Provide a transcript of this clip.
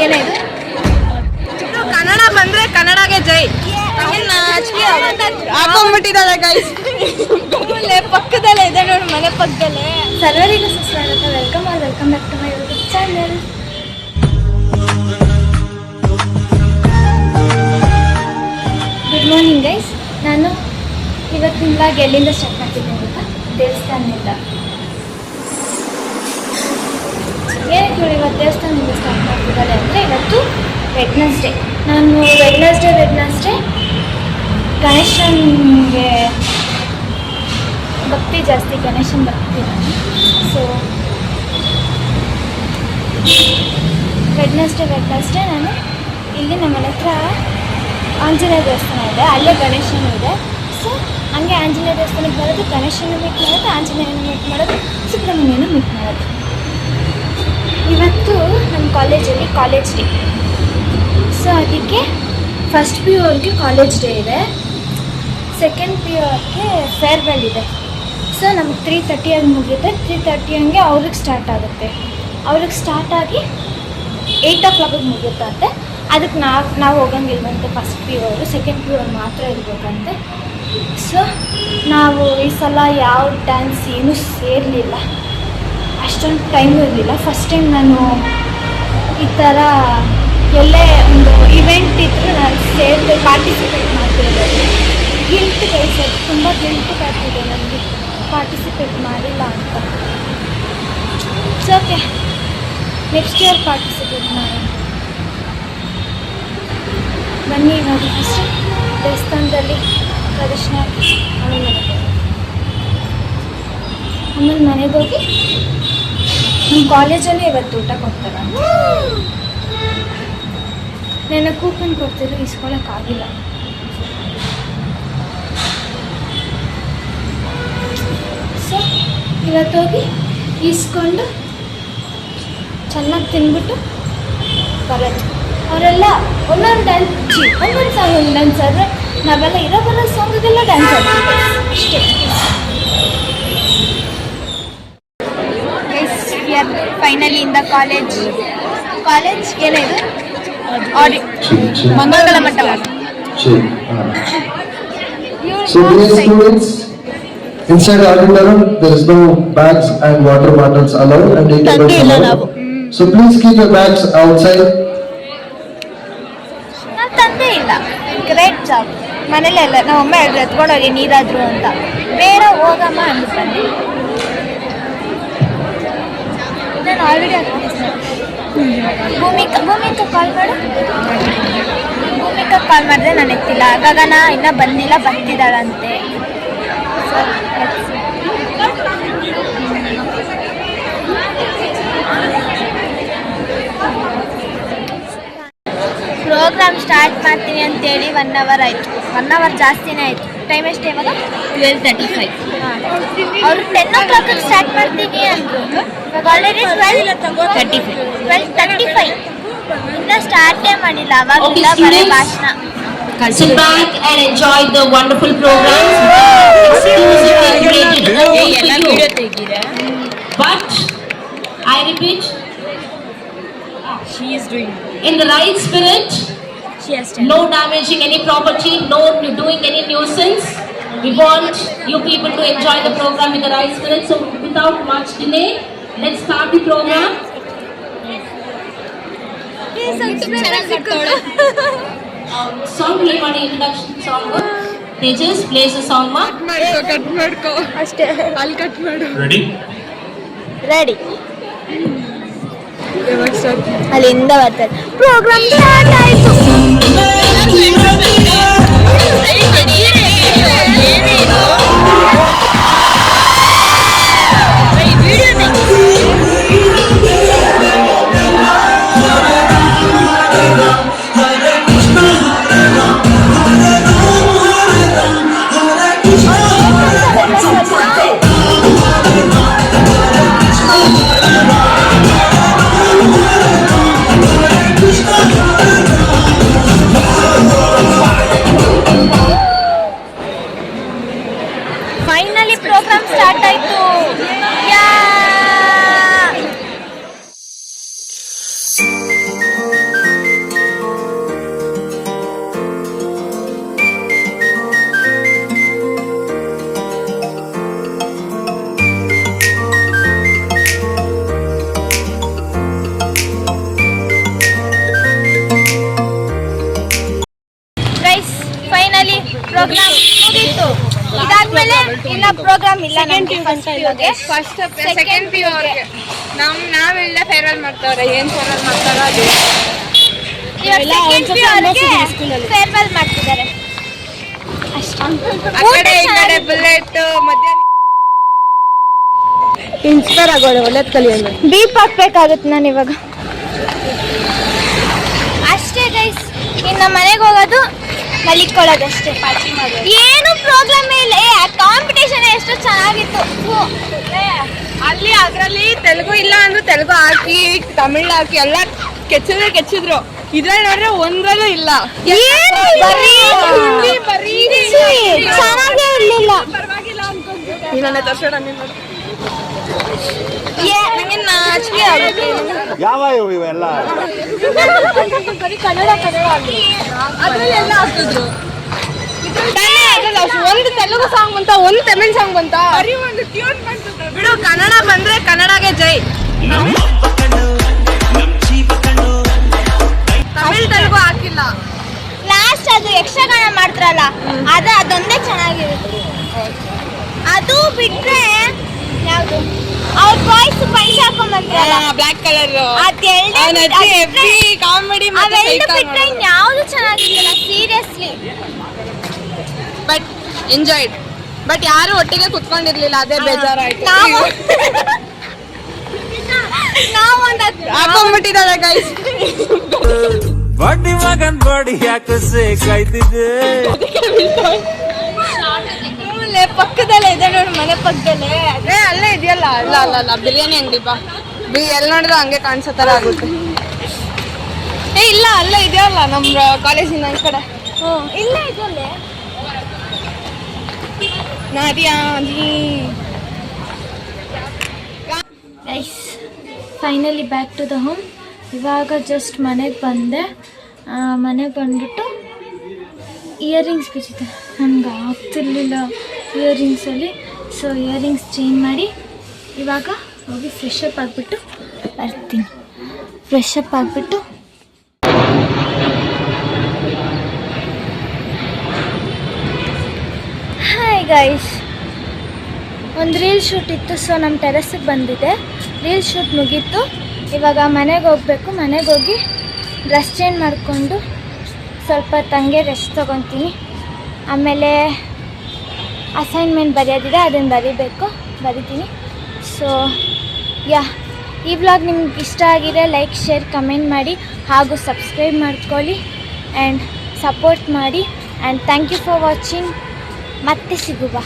ಏನಿದೆ ಕನ್ನಡ ಬಂದ್ರೆ ಕನ್ನಡಗೆ ಜೈ. ಹಾಕೊಂಡ್ಬಿಟ್ಟಿದ್ದಾರೆ ಗೈಸ್. ಪಕ್ಕದಲ್ಲೇ ಇದೆ ನೋಡಿ, ಮನೆ ಪಕ್ಕದಲ್ಲೇ. ಸರ್ವರಿಗೂ ಸುಸ್ವಾಗತ. Welcome back to my YouTube channel. Good morning guys. ನಾನು ಇವತ್ತಿನ ಬ್ಲಾಗ್ ಎಲ್ಲಿಂದ ಸ್ಟಾರ್ಟ್ ಮಾಡ್ತಿದ್ದೀನಿ ಅಂತ, ದೇವಸ್ಥಾನದಿಂದ. ಏನಕ್ಕೆ ಇವತ್ತು ದೇವಸ್ಥಾನದಿಂದ ಸ್ಟಾರ್ಟ್ ಮಾಡ್ತಿದ್ದಾರೆ ಅಂದರೆ, ಇವತ್ತು ವೆಡ್ನಸ್ಡೇ. ನಾನು ವೆಡ್ನಸ್ಡೇ ಗಣೇಶನಿಗೆ ಭಕ್ತಿ ಜಾಸ್ತಿ, ಗಣೇಶನ ಭಕ್ತಿ ನಾನು. ಸೊ ವೆಡ್ನಸ್ಡೇ ನಾನು ಇಲ್ಲಿ ನಮ್ಮ ಮನೆ ಹತ್ರ ಆಂಜನೇಯ ದೇವಸ್ಥಾನ ಇದೆ, ಅಲ್ಲೇ ಗಣೇಶನೂ ಇದೆ. ಸೊ ಹಂಗೆ ಆಂಜನೇಯ ದೇವಸ್ಥಾನಕ್ಕೆ ಬರೋದು, ಗಣೇಶನ ಮೀಟ್ ಮಾಡೋದು, ಆಂಜನೇಯನ ಮೀಟ್ ಮಾಡೋದು, ಸುಬ್ರಹ್ಮಣ್ಯನ ಮೀಟ್ ಮಾಡೋದು. ಇವತ್ತು ನಮ್ಮ ಕಾಲೇಜಲ್ಲಿ ಕಾಲೇಜ್ ಡೇ. ಸೊ ಅದಕ್ಕೆ ಫಸ್ಟ್ ಪಿ ಯು ಅವ್ರಿಗೆ ಕಾಲೇಜ್ ಡೇ ಇದೆ, ಸೆಕೆಂಡ್ ಪಿ ಯು ಅವ್ರಿಗೆ ಫೇರ್ವೆಲ್ ಇದೆ. ಸೊ ನಮ್ಗೆ 3:30 ಆಗಿ ಮುಗಿಯುತ್ತೆ. 3:30 ಹಂಗೆ ಅವ್ರಿಗೆ ಸ್ಟಾರ್ಟ್ ಆಗುತ್ತೆ. ಅವ್ರಿಗೆ ಸ್ಟಾರ್ಟ್ ಆಗಿ 8 o'clock ಮುಗಿಯುತ್ತಂತೆ. ಅದಕ್ಕೆ ನಾವು ಹೋಗಂಗಿಲ್ವಂತೆ. ಫಸ್ಟ್ ಪಿ ಯು ಅವರು, ಸೆಕೆಂಡ್ ಪಿ ಯು ಅವ್ರು ಮಾತ್ರ ಇರಬೇಕಂತೆ. ಸೊ ನಾವು ಈ ಸಲ ಯಾವ ಡ್ಯಾನ್ಸ್ ಏನೂ ಸೇರಲಿಲ್ಲ, ಅಷ್ಟೊಂದು ಟೈಮು ಇರಲಿಲ್ಲ. ಫಸ್ಟ್ ಟೈಮ್ ನಾನು ಈ ಥರ ಎಲ್ಲೇ ಒಂದು ಇವೆಂಟ್ ಇದ್ದರೂ ನಾನು ಪಾರ್ಟಿಸಿಪೇಟ್ ಮಾಡ್ತಿರೋದು. ಗಿಲ್ಟ್ ಕಳಿಸೋದು, ತುಂಬ ಗಿಲ್ಟ್ ಬರ್ತಿದೆ ನನಗೆ ಪಾರ್ಟಿಸಿಪೇಟ್ ಮಾಡಿಲ್ಲ ಅಂತ. So okay, next year participate ಮಾಡೋಣ. ಬನ್ನಿ ಇವಾಗ ಫಸ್ಟ್ ದೇವಸ್ಥಾನದಲ್ಲಿ ಪ್ರದರ್ಶನ ಹಾಕಿ ಆಮೇಲೆ ಮನೆಗೆ ಹೋಗಿ ನಮ್ಮ ಕಾಲೇಜಲ್ಲಿ ಇವತ್ತು ಊಟ ಕೊಡ್ತಾರೆ. ನನ್ನ ಕೂಪನ್ ಕೊಡ್ತಿದ್ರು, ಇಸ್ಕೊಳ್ಳೋಕ್ಕಾಗಿಲ್ಲ. ಸೊ ಇವತ್ತೋಗಿ ಇಸ್ಕೊಂಡು ಚೆನ್ನಾಗಿ ತಿಂದ್ಬಿಟ್ಟು ಬರೋದು. ಅವರೆಲ್ಲ ಒಂದೊಂದು ಸಾಂಗ್ ಡ್ಯಾನ್ಸ್ ಆದರೆ ನಾವೆಲ್ಲ ಬರೋ ಸಾಂಗಿಗೆಲ್ಲ ಡ್ಯಾನ್ಸ್ ಆಡ್ತೀವಿ ಅಷ್ಟೇ. ಫೈನಲಿ ಇನ್ ದ ಕಾಲೇಜ್ ಏನಿದೆ ಮಂಗಲ ಮಠ. So dear students, inside auditorium there is no bags and water bottles allowed and eatables allowed. So please keep your bags outside. ನಾನು ತಂದೆ ಇಲ್ಲ. Great job. ಮನೇಲೆಲ್ಲ ನಾವು ಅಮ್ಮ ಹೇಳಿದ್ರು ಎತ್ಕೊಂಡೋಗಿ ನೀರಾದ್ರು ಅಂತ. ಬೇಡ ಹೋಗಮ್ಮ ಅಂದ್ಬಿಟ್ಟಂತೆ. ನಾನು ಆಲ್ರೆಡಿ ಭೂಮಿಕಾ ಕಾಲ್ ಮಾಡು. ಭೂಮಿಕಾ ಕಾಲ್ ಮಾಡಿದ್ರೆ ನಾನು ಎತ್ತಿಲ್ಲ. ಗಗನ ಇನ್ನೂ ಬಂದಿಲ್ಲ, ಬರ್ತಿದ್ದಾಳಂತೆ. ಪ್ರೋಗ್ರಾಮ್ ಸ್ಟಾರ್ಟ್ ಮಾಡ್ತೀನಿ ಅಂತೇಳಿ 1 hour ಆಯಿತು. 1 hour ಜಾಸ್ತಿನೇ ಆಯಿತು. ಟೈಮ್ ಎಷ್ಟು ಇವಾಗ? 12:35. ಹಾಂ, ಅವರು 10 o'clock ಸ್ಟಾರ್ಟ್ ಮಾಡ್ತೀನಿ ಅಂದರು. ಇವಾಗ ಆಲ್ರೆಡಿ 12:35. ಇನ್ನೂ ಸ್ಟಾರ್ಟೇ ಮಾಡಿಲ್ಲ. ಅವಾಗಿಲ್ಲ ಬರೀ ಭಾಷಣ. Sit back and enjoy the wonderful programs. But I repeat, She is doing in the right spirit, no damaging any property, no doing any nuisance. We want you people to enjoy the program in the right spirit. So without much delay, let's start the program. Song play ಮಾಡಿ introduction song. Tejas plays the song ma. Cut ಮಾಡ್ಕೋ ಅಷ್ಟೇ. ಅಲ್ಲಿ cut ಮಾಡು. Ready. ಯಾವಾಗ start? ಅಲ್ಲಿಂದ ಬರ್ತಾರೆ. Program start ಆಯಿತು. ಇಲ್ಲ ನಮ್ಗೆ ಫಸ್ಟ್ ಪಿಯುಗೆ ಫಸ್ಟ್ ಸೆಕೆಂಡ್ ಪಿ ಅವ್ರಿಗೆ ನಾವಿಲ್ಲದೆ ಫೇರ್ವೆಲ್ ಮಾಡ್ತಾವ್ರೆ ಏನ್ ಫೇರ್ವೆಲ್ ಮಾಡ್ತಾರೋ ಅದು ಫೇರ್ವೆಲ್ ಮಾಡ್ತಿದ್ದಾರೆ ಅಷ್ಟೇ. ಆ ಕಡೆ ಈ ಕಡೆ ಬುಲೆಟ್ ಮಧ್ಯಾಹ್ನ ಇನ್ಸ್ಪೈರ್ ಆಗೋಳೆ ಒಳ್ಳೇದ್ ಕಲಿಯೋಣ ಬೀಪ್ ಹಾಕ್ಬೇಕಾಗುತ್ತೆ ನಾನು ಇವಾಗ ಅಷ್ಟೇ ಗೈಸ್. ಇನ್ನು ಮನೆಗೆ ಹೋಗೋದು ಮಲಿಕೊಳ್ಳೋದು ಅಷ್ಟೇ. ಏನು ಪ್ರಾಬ್ಲಮ್ ಇಲ್ಲ. ಕಾಂಪಿಟೇಷನ್ ಎಷ್ಟು ಚೆನ್ನಾಗಿತ್ತು. ಅಲ್ಲಿ ಅದ್ರಲ್ಲಿ ತೆಲುಗು ಇಲ್ಲ ಅಂದ್ರೆ ತೆಲುಗು ಹಾಕಿ ತಮಿಳ್ ಹಾಕಿ ಎಲ್ಲ ಕೆಚ್ಚಿದ್ರು ಇದ್ರಲ್ಲಿ ನೋಡ್ರೆ ಒಂದ್ರಲ್ಲೂ ಇಲ್ಲ. ಏನು ಬರೀ ಚೆನ್ನಾಗೇ ಇರ್ಲಿಲ್ಲ. ನನ್ನ ತರ್ಸೋಣ ನಂಗೆ ನಾಚಿಕೆ ಆಗುತ್ತೆ. ಯಾವ ಇವೆಲ್ಲ ಬರೀ ಕನ್ನಡ ಅದ್ರಲ್ಲಿ ಎಲ್ಲ ಹಾಕಿದ್ರು. ಒಂದು ತೆಲುಗು ಸಾಂಗ್ ಬಂತ ಒಂದು ತಮಿಳ್ ಸಾಂಗ್ ಬಂತ ಬಿಡು. ಕನ್ನಡ ಬಂದ್ರೆ ಕನ್ನಡಗೆ ಜೈ. ತಮಿಳ್ ತೆಲುಗು ಹಾಕಿಲ್ಲ. ಲಾಸ್ಟ್ ಅದು ಯಕ್ಷಗಾನ ಮಾಡ್ತಾರಲ್ಲ ಅದೊಂದೇ ಚೆನ್ನಾಗಿರುತ್ತೆ. ಅದು ಬಿಟ್ರೆ ಯಾವುದು ಅವ್ರ ಬಾಯ್ಸ್ ಪಂಚೆ ಹಾಕೊಂಡ್ ಬಂದ್ರಲ್ಲ ಬ್ಲಾಕ್ ಕಲರ್ ಅದೆರಡು ಕಾಮಿಡಿ ಅವೆಲ್ಲ ಬಿಟ್ರೆ ಯಾವ್ದು ಚೆನ್ನಾಗಿರಲಿಲ್ಲ ಸೀರಿಯಸ್ಲಿ. But enjoyed. ಬಟ್ ಯಾರು ಒಟ್ಟಿಗೆ ಕುತ್ಕೊಂಡಿರ್ಲಿಲ್ಲ, ಅದೇ ಬೇಜಾರಾಯ್ತು. ಹಾಕೊಂಡ್ಬಿಟ್ಟಿದ್ದಾರೆ ಗೈಸ್. ಬಡ್ಡಿ ಮಗನ್ ಬಡಿ ಯಾಕೆ ಸೇಕಾಯ್ತಿದೆ. ಪಕ್ಕದಲ್ಲೇ ಇದೆ ನೋಡಿ, ಮನೆ ಪಕ್ಕದಲ್ಲೇ. ಅದೇ ಅಲ್ಲೇ ಇದೆಯಲ್ಲ. ಅಲ್ಲ ಬಿರಿಯಾನಿ ಅಂಗಡಿ ಬಾ. ಎಲ್ಲಿ ನೋಡಿದ್ರು ಹಂಗೆ ಕಾಣಿಸೋ ತರ ಆಗುತ್ತೆ. ಇಲ್ಲ ಅಲ್ಲೇ ಇದೆಯಲ್ಲ ನಮ್ಮ ಕಾಲೇಜಿನ ಈ ಕಡೆ. ಇಲ್ಲ ಇದಲ್ಲೇ guys. Finally back to the home. ಇವಾಗ ಜಸ್ಟ್ ಮನೆಗೆ ಬಂದೆ. ಮನೆಗೆ ಬಂದ್ಬಿಟ್ಟು ಇಯರಿಂಗ್ಸ್ ಬಿಚ್ಚಿದೆ. ನನಗೆ ಆಗ್ತಿರ್ಲಿಲ್ಲ ಇಯರಿಂಗ್ಸಲ್ಲಿ. ಸೊ ಇಯರಿಂಗ್ಸ್ ಚೇಂಜ್ ಮಾಡಿ ಇವಾಗ ಹೋಗಿ ಫ್ರೆಶ್ ಅಪ್ ಆಗಿಬಿಟ್ಟು ಬರ್ತೀನಿ. ಫ್ರೆಶ್ ಅಪ್ ಆಗಿಬಿಟ್ಟು ಹಾಯ್ ಗೈಸ್. ಒಂದು ರೀಲ್ ಶೂಟ್ ಇತ್ತು. ಸೊ ನಮ್ಮ ಟೆರೆಸ್ಸಿಗೆ ಬಂದಿದೆ. ರೀಲ್ ಶೂಟ್ ಮುಗೀತು. ಇವಾಗ ಮನೆಗೆ ಹೋಗಬೇಕು. ಮನೆಗೆ ಹೋಗಿ ಡ್ರೆಸ್ ಚೇಂಜ್ ಮಾಡಿಕೊಂಡು ಸ್ವಲ್ಪ ತಂಗೆ ರೆಸ್ಟ್ ತೊಗೊತೀನಿ. ಆಮೇಲೆ ಅಸೈನ್ಮೆಂಟ್ ಬರೆಯೋದಿದೆ, ಅದನ್ನು ಬರಿತೀನಿ. ಸೊ ಈ ವ್ಲಾಗ್ ನಿಮ್ಗೆ ಇಷ್ಟ ಆಗಿದೆ ಲೈಕ್ ಶೇರ್ ಕಮೆಂಟ್ ಮಾಡಿ ಹಾಗೂ ಸಬ್ಸ್ಕ್ರೈಬ್ ಮಾಡ್ಕೊಳ್ಳಿ ಆ್ಯಂಡ್ ಸಪೋರ್ಟ್ ಮಾಡಿ. And thank you for watching. ಮತ್ತೆ ಸಿಗುವ.